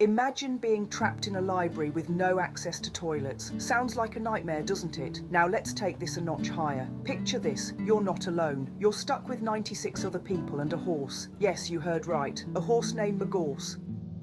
Imagine being trapped in a library with no access to toilets. Sounds like a nightmare, doesn't it? Now let's take this a notch higher. Picture this, you're not alone. You're stuck with 96 other people and a horse. Yes, you heard right, a horse named Magorse.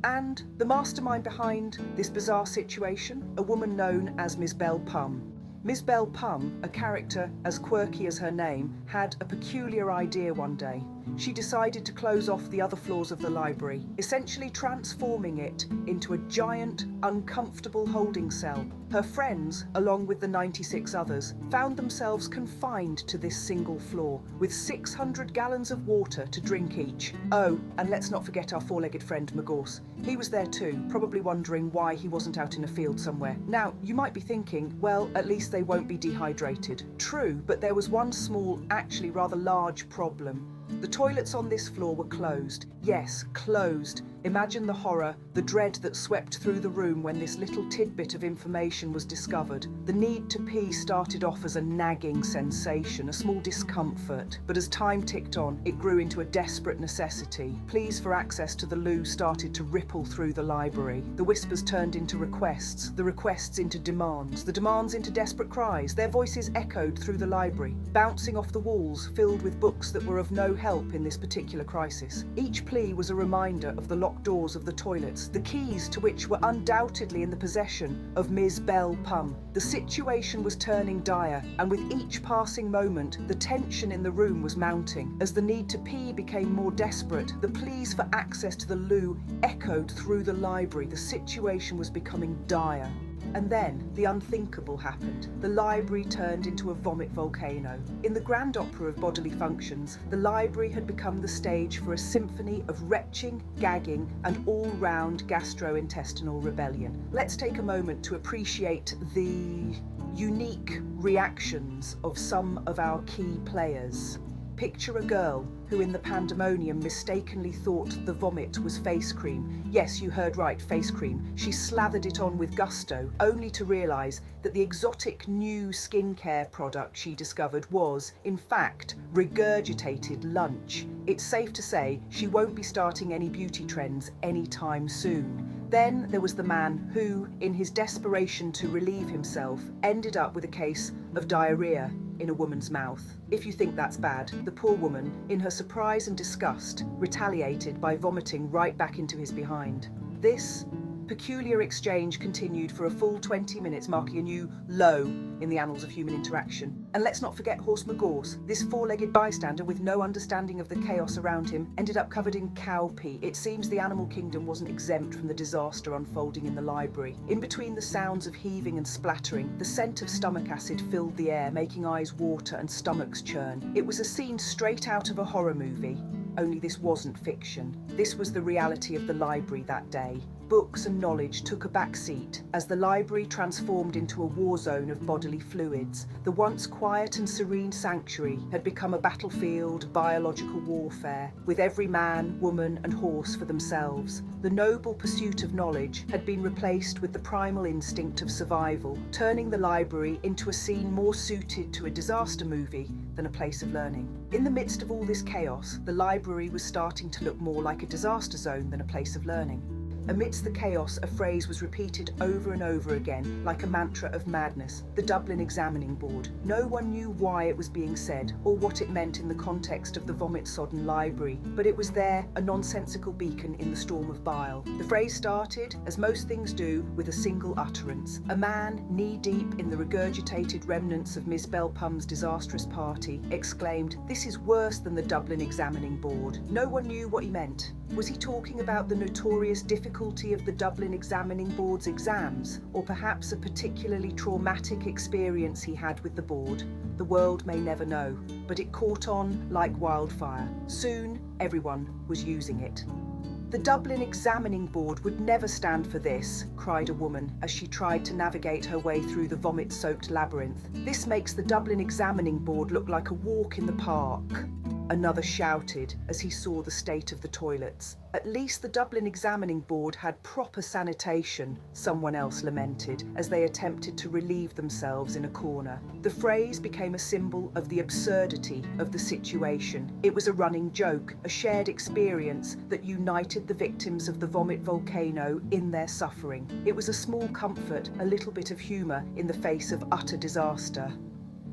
And the mastermind behind this bizarre situation, a woman known as Ms. Belle Pum. Ms. Belle Pum, a character as quirky as her name, had a peculiar idea one day. She decided to close off the other floors of the library, essentially transforming it into a giant, uncomfortable holding cell. Her friends, along with the 96 others, found themselves confined to this single floor, with 600 gallons of water to drink each. Oh, and let's not forget our four-legged friend Magorse. He was there too, probably wondering why he wasn't out in a field somewhere. Now, you might be thinking, well, at least they won't be dehydrated. True, but there was one small, actually rather large problem. The toilets on this floor were closed. Yes, closed. Imagine the horror, the dread that swept through the room when this little tidbit of information was discovered. The need to pee started off as a nagging sensation, a small discomfort. But as time ticked on, it grew into a desperate necessity. Pleas for access to the loo started to ripple through the library. The whispers turned into requests, the requests into demands, the demands into desperate cries. Their voices echoed through the library, bouncing off the walls filled with books that were of no help in this particular crisis. Each plea was a reminder of the locked doors of the toilets, the keys to which were undoubtedly in the possession of Ms. Belle Pum. The situation was turning dire, and with each passing moment, the tension in the room was mounting. As the need to pee became more desperate, the pleas for access to the loo echoed through the library. The situation was becoming dire. And then the unthinkable happened. The library turned into a vomit volcano. In the grand opera of bodily functions, the library had become the stage for a symphony of retching, gagging, and all-round gastrointestinal rebellion. Let's take a moment to appreciate the unique reactions of some of our key players. Picture a girl who in the pandemonium mistakenly thought the vomit was face cream. Yes, you heard right, face cream. She slathered it on with gusto, only to realise that the exotic new skincare product she discovered was, in fact, regurgitated lunch. It's safe to say she won't be starting any beauty trends anytime soon. Then there was the man who, in his desperation to relieve himself, ended up with a case of diarrhea in a woman's mouth. If you think that's bad, the poor woman, in her surprise and disgust, retaliated by vomiting right back into his behind. This peculiar exchange continued for a full 20 minutes, marking a new low in the annals of human interaction. And let's not forget Horse Magorse. This four-legged bystander with no understanding of the chaos around him ended up covered in cow pee. It seems the animal kingdom wasn't exempt from the disaster unfolding in the library. In between the sounds of heaving and splattering, the scent of stomach acid filled the air, making eyes water and stomachs churn. It was a scene straight out of a horror movie. Only this wasn't fiction. This was the reality of the library that day. Books and knowledge took a back seat as the library transformed into a war zone of bodily fluids. The once quiet and serene sanctuary had become a battlefield of biological warfare, with every man, woman and horse for themselves. The noble pursuit of knowledge had been replaced with the primal instinct of survival, turning the library into a scene more suited to a disaster movie than a place of learning. In the midst of all this chaos, the library was starting to look more like a disaster zone than a place of learning. Amidst the chaos, a phrase was repeated over and over again, like a mantra of madness: the Dublin Examining Board. No one knew why it was being said, or what it meant in the context of the vomit-sodden library, but it was there, a nonsensical beacon in the storm of bile. The phrase started, as most things do, with a single utterance. A man, knee-deep in the regurgitated remnants of Ms. Belle Pum's disastrous party, exclaimed, "This is worse than the Dublin Examining Board." No one knew what he meant. Was he talking about the notorious difficulty of the Dublin Examining Board's exams, or perhaps a particularly traumatic experience he had with the board? The world may never know, but it caught on like wildfire. Soon, everyone was using it. "The Dublin Examining Board would never stand for this," cried a woman as she tried to navigate her way through the vomit-soaked labyrinth. "This makes the Dublin Examining Board look like a walk in the park." Another shouted as he saw the state of the toilets. At least the Dublin Examining Board had proper sanitation, someone else lamented as they attempted to relieve themselves in a corner. The phrase became a symbol of the absurdity of the situation. It was a running joke, a shared experience that united the victims of the vomit volcano in their suffering. It was a small comfort, a little bit of humour in the face of utter disaster.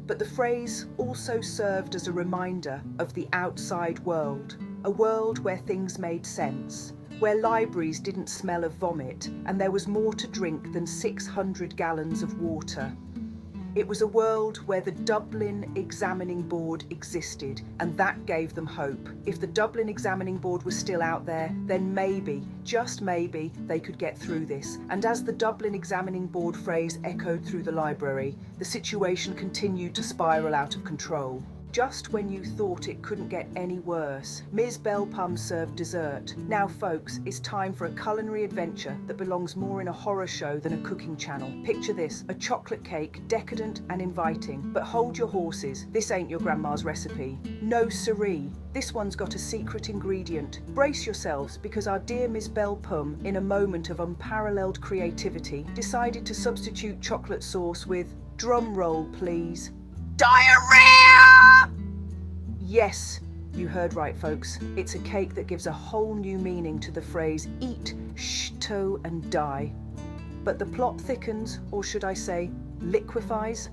But the phrase also served as a reminder of the outside world, a world where things made sense, where libraries didn't smell of vomit and there was more to drink than 600 gallons of water. It was a world where the Dublin Examining Board existed, and that gave them hope. If the Dublin Examining Board was still out there, then maybe, just maybe, they could get through this. And as the Dublin Examining Board phrase echoed through the library, the situation continued to spiral out of control. Just when you thought it couldn't get any worse, Ms. Belpum served dessert. Now folks, it's time for a culinary adventure that belongs more in a horror show than a cooking channel. Picture this, a chocolate cake, decadent and inviting. But hold your horses, this ain't your grandma's recipe. No siree, this one's got a secret ingredient. Brace yourselves, because our dear Ms. Belpum, in a moment of unparalleled creativity, decided to substitute chocolate sauce with, drum roll please, diarrhea! Yes, you heard right folks. It's a cake that gives a whole new meaning to the phrase eat, shto and die. But the plot thickens, or should I say, liquefies.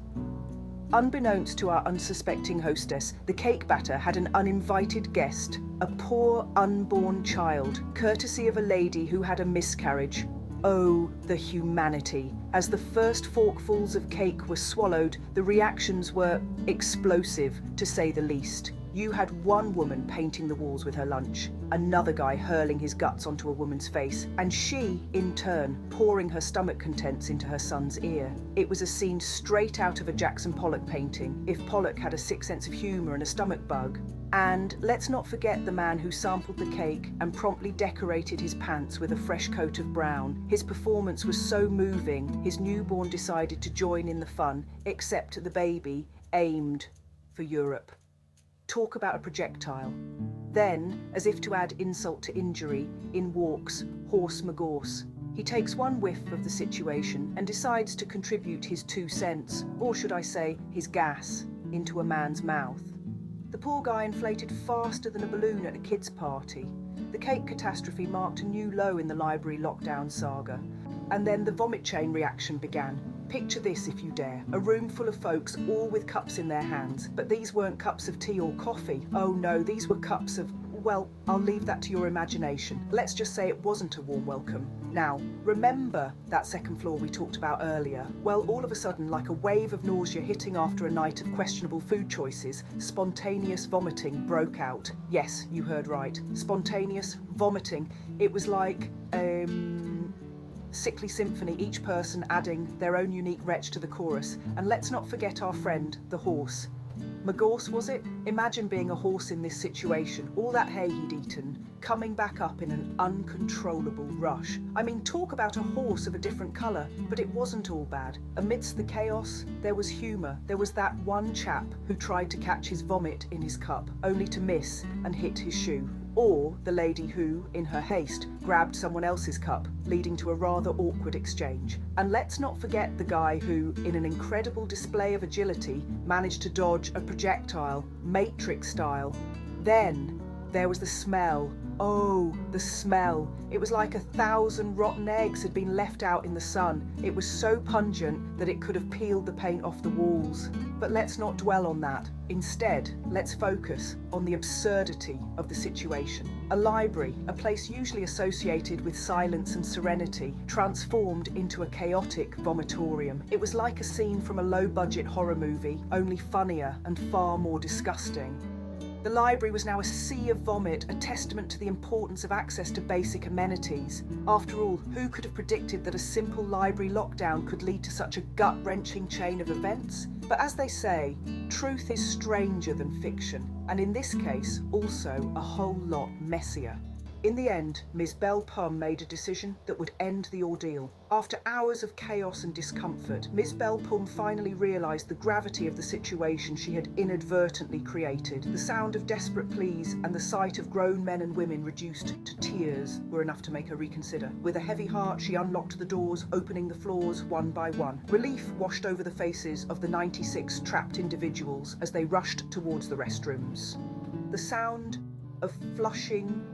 Unbeknownst to our unsuspecting hostess, the cake batter had an uninvited guest, a poor unborn child, courtesy of a lady who had a miscarriage. Oh, the humanity. As the first forkfuls of cake were swallowed, the reactions were explosive, to say the least. You had one woman painting the walls with her lunch, another guy hurling his guts onto a woman's face, and she, in turn, pouring her stomach contents into her son's ear. It was a scene straight out of a Jackson Pollock painting, if Pollock had a sick sense of humour and a stomach bug. And let's not forget the man who sampled the cake and promptly decorated his pants with a fresh coat of brown. His performance was so moving, his newborn decided to join in the fun, except the baby aimed for Europe. Talk about a projectile. Then, as if to add insult to injury, in walks Horse Magorse. He takes one whiff of the situation and decides to contribute his 2 cents, or should I say, his gas, into a man's mouth. The poor guy inflated faster than a balloon at a kid's party. The cake catastrophe marked a new low in the library lockdown saga. And then the vomit chain reaction began. Picture this if you dare, a room full of folks all with cups in their hands. But these weren't cups of tea or coffee. Oh no, these were cups of, well, I'll leave that to your imagination. Let's just say it wasn't a warm welcome. Now, remember that second floor we talked about earlier? Well, all of a sudden, like a wave of nausea hitting after a night of questionable food choices, spontaneous vomiting broke out. Yes, you heard right. Spontaneous vomiting. It was like, sickly symphony, each person adding their own unique retch to the chorus. And let's not forget our friend, the horse. Magorse, was it? Imagine being a horse in this situation, all that hay he'd eaten, coming back up in an uncontrollable rush. I mean, talk about a horse of a different colour, but it wasn't all bad. Amidst the chaos, there was humour. There was that one chap who tried to catch his vomit in his cup, only to miss and hit his shoe. Or the lady who, in her haste, grabbed someone else's cup, leading to a rather awkward exchange. And let's not forget the guy who, in an incredible display of agility, managed to dodge a projectile, Matrix style. Then there was the smell. Oh, the smell. It was like 1,000 rotten eggs had been left out in the sun. It was so pungent that it could have peeled the paint off the walls. But let's not dwell on that. Instead, let's focus on the absurdity of the situation. A library, a place usually associated with silence and serenity, transformed into a chaotic vomitorium. It was like a scene from a low-budget horror movie, only funnier and far more disgusting. The library was now a sea of vomit, a testament to the importance of access to basic amenities. After all, who could have predicted that a simple library lockdown could lead to such a gut-wrenching chain of events? But as they say, truth is stranger than fiction, and in this case, also a whole lot messier. In the end, Ms. Belle Pum made a decision that would end the ordeal. After hours of chaos and discomfort, Ms. Belle Pum finally realised the gravity of the situation she had inadvertently created. The sound of desperate pleas and the sight of grown men and women reduced to tears were enough to make her reconsider. With a heavy heart, she unlocked the doors, opening the floors one by one. Relief washed over the faces of the 96 trapped individuals as they rushed towards the restrooms. The sound of flushing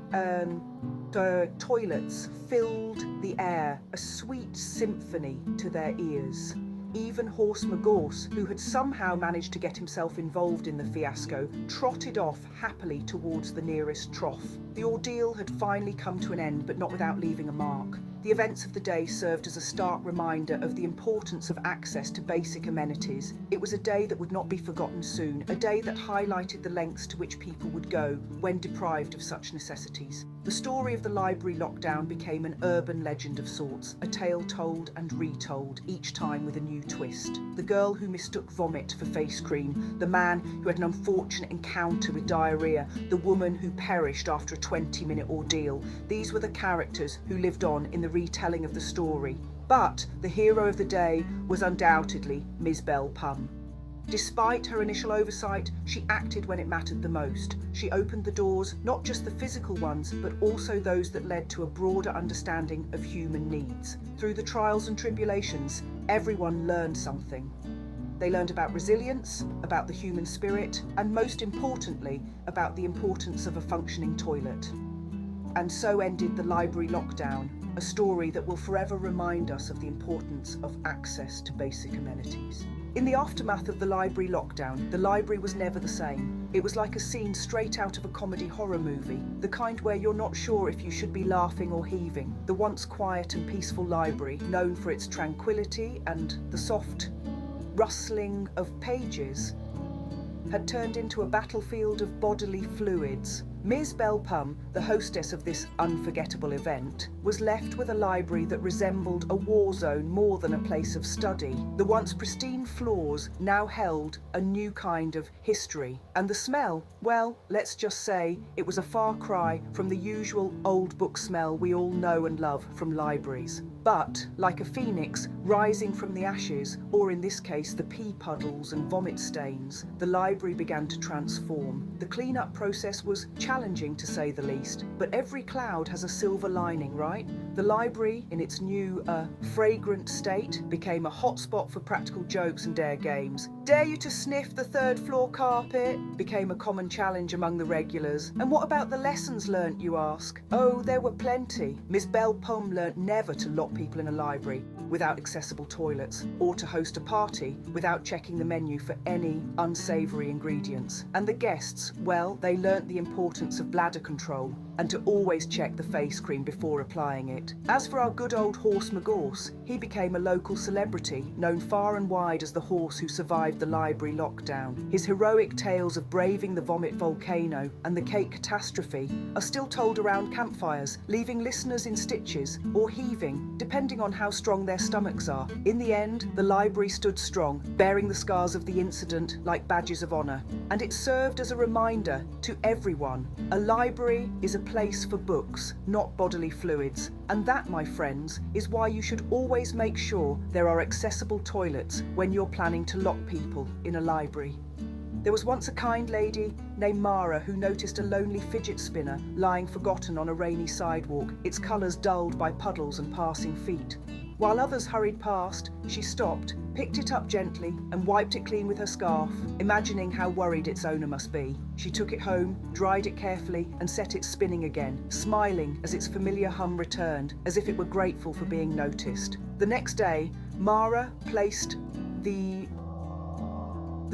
toilets filled the air, a sweet symphony to their ears. Even Horse McGorse, who had somehow managed to get himself involved in the fiasco, trotted off happily towards the nearest trough. The ordeal had finally come to an end, but not without leaving a mark. The events of the day served as a stark reminder of the importance of access to basic amenities. It was a day that would not be forgotten soon, a day that highlighted the lengths to which people would go when deprived of such necessities. The story of the library lockdown became an urban legend of sorts, a tale told and retold, each time with a new twist. The girl who mistook vomit for face cream, the man who had an unfortunate encounter with diarrhea, the woman who perished after a 20-minute ordeal. These were the characters who lived on in the retelling of the story. But the hero of the day was undoubtedly Ms. Belle Pum. Despite her initial oversight, she acted when it mattered the most. She opened the doors, not just the physical ones, but also those that led to a broader understanding of human needs. Through the trials and tribulations, everyone learned something. They learned about resilience, about the human spirit, and most importantly, about the importance of a functioning toilet. And so ended the library lockdown, a story that will forever remind us of the importance of access to basic amenities. In the aftermath of the library lockdown, the library was never the same. It was like a scene straight out of a comedy horror movie, the kind where you're not sure if you should be laughing or heaving. The once quiet and peaceful library, known for its tranquility and the soft rustling of pages, had turned into a battlefield of bodily fluids. Ms. Belle Pum, the hostess of this unforgettable event, was left with a library that resembled a war zone more than a place of study. The once pristine floors now held a new kind of history. And the smell, well, let's just say it was a far cry from the usual old book smell we all know and love from libraries. But, like a phoenix rising from the ashes, or in this case the pee puddles and vomit stains, the library began to transform. The clean-up process was challenging, to say the least, but every cloud has a silver lining, right? The library, in its new, fragrant state, became a hotspot for practical jokes and dare games. Dare you to sniff the third floor carpet? Became a common challenge among the regulars. And what about the lessons learnt, you ask? Oh, there were plenty. Miss Belle Pum learnt never to lock people in a library without accessible toilets, or to host a party without checking the menu for any unsavoury ingredients. And the guests, well, they learnt the importance of bladder control and to always check the face cream before applying it. As for our good old Horse McGorse, he became a local celebrity, known far and wide as the horse who survived the library lockdown. His heroic tales of braving the vomit volcano and the cake catastrophe are still told around campfires, leaving listeners in stitches or heaving, depending on how strong their stomachs are. In the end, the library stood strong, bearing the scars of the incident like badges of honour. And it served as a reminder to everyone: a library is a place for books, not bodily fluids. And that, my friends, is why you should always make sure there are accessible toilets when you're planning to lock people in a library. There was once a kind lady named Mara who noticed a lonely fidget spinner lying forgotten on a rainy sidewalk, its colours dulled by puddles and passing feet. While others hurried past, she stopped, picked it up gently and wiped it clean with her scarf, imagining how worried its owner must be. She took it home, dried it carefully and set it spinning again, smiling as its familiar hum returned, as if it were grateful for being noticed. The next day, Mara placed the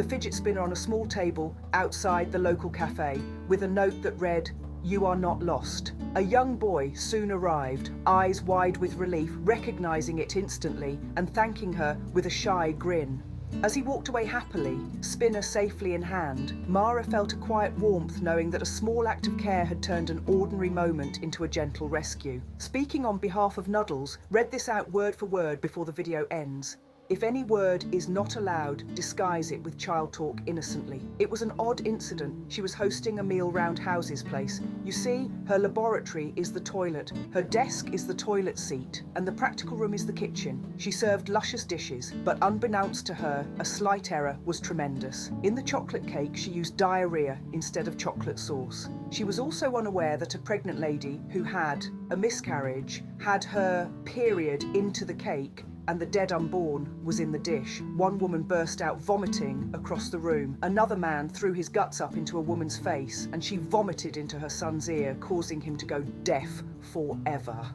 fidget spinner on a small table outside the local cafe with a note that read, "You are not lost." A young boy soon arrived, eyes wide with relief, recognising it instantly and thanking her with a shy grin. As he walked away happily, spinner safely in hand, Mara felt a quiet warmth knowing that a small act of care had turned an ordinary moment into a gentle rescue. Speaking on behalf of Nuddles, read this out word for word before the video ends. If any word is not allowed, disguise it with child talk innocently. It was an odd incident. She was hosting a meal round House's place. You see, her laboratory is the toilet, her desk is the toilet seat, and the practical room is the kitchen. She served luscious dishes, but unbeknownst to her, a slight error was tremendous. In the chocolate cake, she used diarrhea instead of chocolate sauce. She was also unaware that a pregnant lady who had a miscarriage had her period into the cake, and the dead unborn was in the dish. One woman burst out vomiting across the room. Another man threw his guts up into a woman's face, and she vomited into her son's ear, causing him to go deaf forever.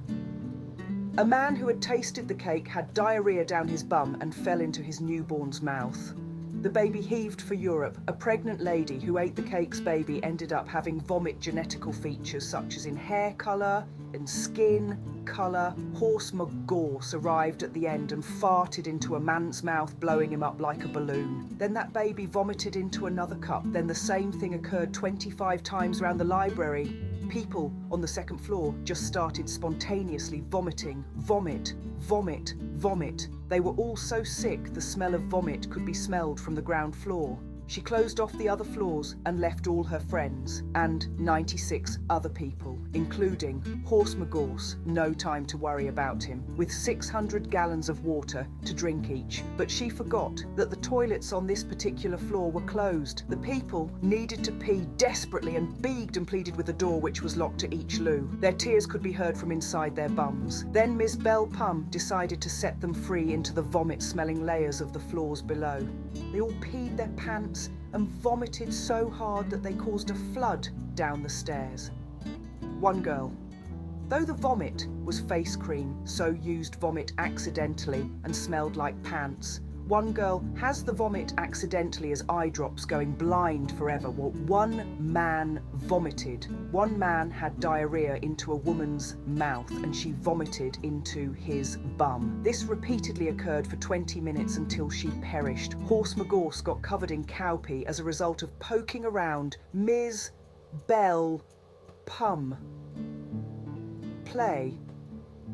A man who had tasted the cake had diarrhea down his bum and fell into his newborn's mouth. The baby heaved for Europe. A pregnant lady who ate the cake's baby ended up having vomit genetical features such as in hair colour and skin colour. Horse McGorse arrived at the end and farted into a man's mouth, blowing him up like a balloon. Then that baby vomited into another cup. Then the same thing occurred 25 times around the library. People on the second floor just started spontaneously vomiting. Vomit, vomit, vomit. They were all so sick the smell of vomit could be smelled from the ground floor. She closed off the other floors and left all her friends and 96 other people, including Horse McGorse, no time to worry about him, with 600 gallons of water to drink each. But she forgot that the toilets on this particular floor were closed. The people needed to pee desperately and begged and pleaded with the door, which was locked to each loo. Their tears could be heard from inside their bums. Then Miss Belle Pum decided to set them free into the vomit-smelling layers of the floors below. They all peed their pants and vomited so hard that they caused a flood down the stairs. One girl, though the vomit was face cream, so used vomit accidentally and smelled like pants. One girl has the vomit accidentally as eye drops, going blind forever. Well, one man vomited. One man had diarrhea into a woman's mouth and she vomited into his bum. This repeatedly occurred for 20 minutes until she perished. Horse McGorse got covered in cowpea as a result of poking around Ms. Belle Pum. Play.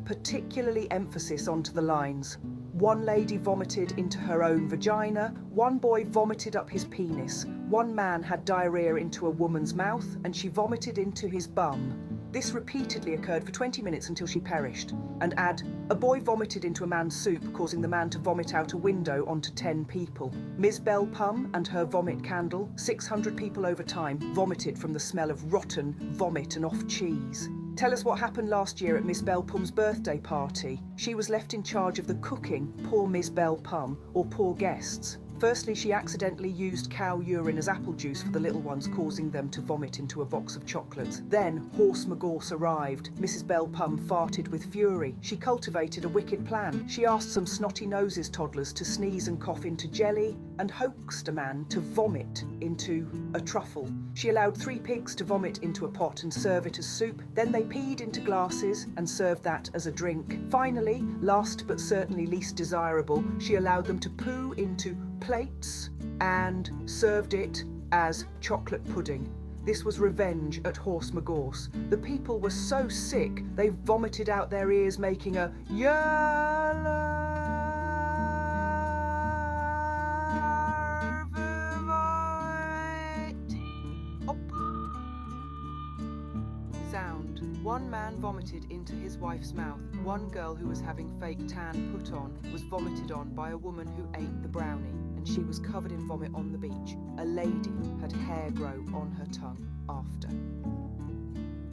Particularly emphasis onto the lines. One lady vomited into her own vagina, one boy vomited up his penis, one man had diarrhea into a woman's mouth and she vomited into his bum. This repeatedly occurred for 20 minutes until she perished. And add, a boy vomited into a man's soup, causing the man to vomit out a window onto 10 people. Ms. Belle Pum and her vomit candle, 600 people over time, vomited from the smell of rotten vomit and off cheese. Tell us what happened last year at Miss Belle Pum's birthday party. She was left in charge of the cooking, poor Miss Belle Pum, or poor guests. Firstly, she accidentally used cow urine as apple juice for the little ones, causing them to vomit into a box of chocolates. Then Horse McGorse arrived. Mrs. Belle Pum farted with fury. She cultivated a wicked plan. She asked some snotty-noses toddlers to sneeze and cough into jelly and hoaxed a man to vomit into a truffle. She allowed 3 pigs to vomit into a pot and serve it as soup. Then they peed into glasses and served that as a drink. Finally, last but certainly least desirable, she allowed them to poo into plates and served it as chocolate pudding. This was revenge at Horse McGorse. The people were so sick they vomited out their ears, making a sound. One man vomited into his wife's mouth. One girl who was having fake tan put on was vomited on by a woman who ate the brownie, and she was covered in vomit on the beach. A lady had hair grow on her tongue after.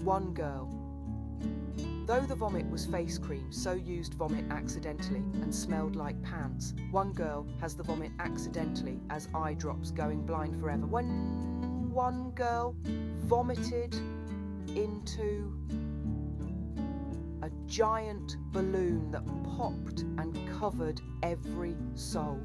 One girl, though the vomit was face cream, so used vomit accidentally and smelled like pants. One girl has the vomit accidentally as eye drops, going blind forever. When one girl vomited into a giant balloon that popped and covered every soul.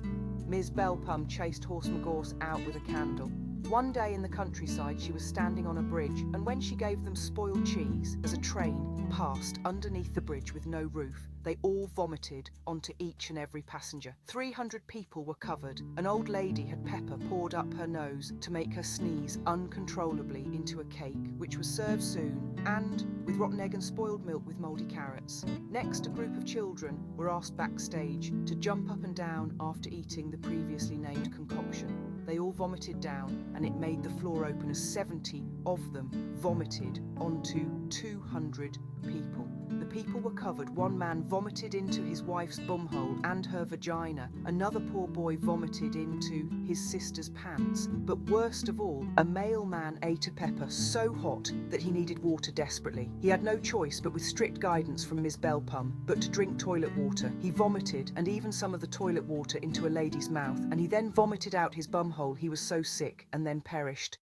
Ms. Belle Pum chased Horse McGorse out with a candle. One day in the countryside, she was standing on a bridge, and when she gave them spoiled cheese, as a train passed underneath the bridge with no roof, they all vomited onto each and every passenger. 300 people were covered. An old lady had pepper poured up her nose to make her sneeze uncontrollably into a cake, which was served soon, and with rotten egg and spoiled milk with mouldy carrots. Next, a group of children were asked backstage to jump up and down after eating the previously named concoction. They all vomited down, and it made the floor open as 70 of them vomited onto 200 people. The people were covered. One man vomited into his wife's bumhole and her vagina. Another poor boy vomited into his sister's pants. But worst of all, a male man ate a pepper so hot that he needed water desperately. He had no choice but with strict guidance from Ms. Belpum, but to drink toilet water. He vomited, and even some of the toilet water, into a lady's mouth, and he then vomited out his bumhole. He was so sick, and then perished.